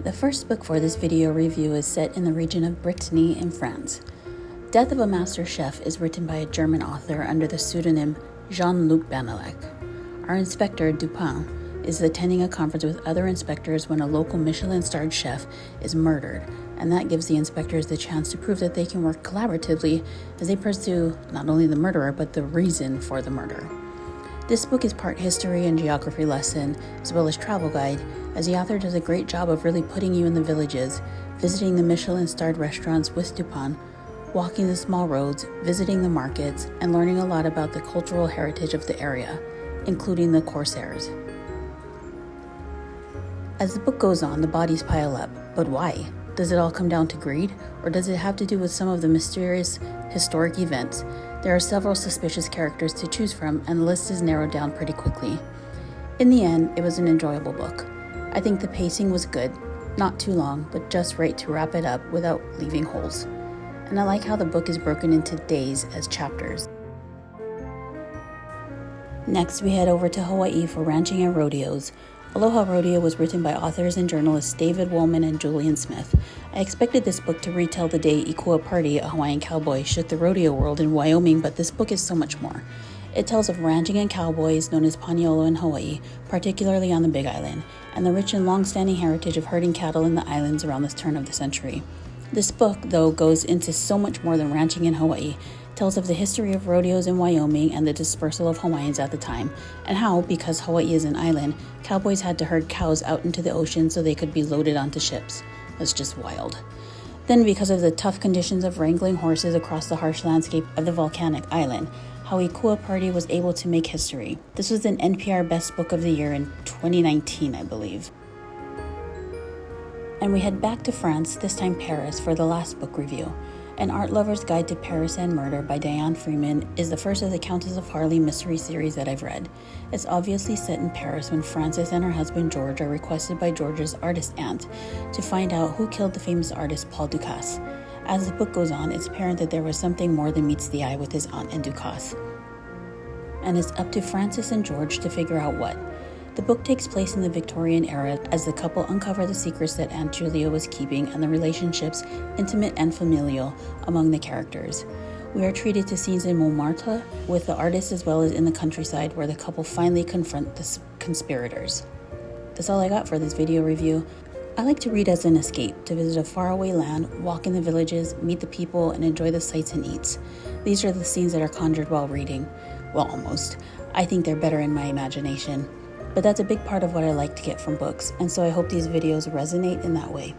The first book for this video review is set in the region of Brittany in France. Death of a Master Chef is written by a German author under the pseudonym Jean-Luc Banalek. Our inspector, Dupin, is attending a conference with other inspectors when a local Michelin-starred chef is murdered, and that gives the inspectors the chance to prove that they can work collaboratively as they pursue not only the murderer, but the reason for the murder. This book is part history and geography lesson, as well as travel guide, as the author does a great job of really putting you in the villages, visiting the Michelin-starred restaurants with Dupin, walking the small roads, visiting the markets, and learning a lot about the cultural heritage of the area, including the corsairs. As the book goes on, the bodies pile up, but why? Does it all come down to greed, or does it have to do with some of the mysterious historic events? There are several suspicious characters to choose from, and the list is narrowed down pretty quickly. In the end, it was an enjoyable book. I think the pacing was good, not too long, but just right to wrap it up without leaving holes. And I like how the book is broken into days as chapters. Next, we head over to Hawaii for ranching and rodeos. Aloha Rodeo was written by authors and journalists David Wolman and Julian Smith. I expected this book to retell the day Ikua Party, a Hawaiian cowboy, shook the rodeo world in Wyoming, but this book is so much more. It tells of ranching and cowboys known as paniolos in Hawaii, particularly on the Big Island, and the rich and long-standing heritage of herding cattle in the islands around the turn of the century. This book, though, goes into so much more than ranching in Hawaii. Tells of the history of rodeos in Wyoming and the dispersal of Hawaiians at the time, and how, because Hawaii is an island, cowboys had to herd cows out into the ocean so they could be loaded onto ships. That's just wild. Then, because of the tough conditions of wrangling horses across the harsh landscape of the volcanic island, how Ikua Party was able to make history. This was an NPR Best Book of the Year in 2019, I believe. And we head back to France, this time Paris, for the last book review. An Art Lover's Guide to Paris and Murder by Diane Freeman is the first of the Countess of Harley mystery series that I've read. It's obviously set in Paris when Frances and her husband George are requested by George's artist aunt to find out who killed the famous artist Paul Dukas. As the book goes on, it's apparent that there was something more than meets the eye with his aunt and Dukas. And it's up to Frances and George to figure out what. The book takes place in the Victorian era as the couple uncover the secrets that Aunt Julia was keeping and the relationships, intimate and familial, among the characters. We are treated to scenes in Montmartre with the artist as well as in the countryside where the couple finally confront the conspirators. That's all I got for this video review. I like to read as an escape, to visit a faraway land, walk in the villages, meet the people, and enjoy the sights and eats. These are the scenes that are conjured while reading. Well, almost. I think they're better in my imagination. But that's a big part of what I like to get from books, and so I hope these videos resonate in that way.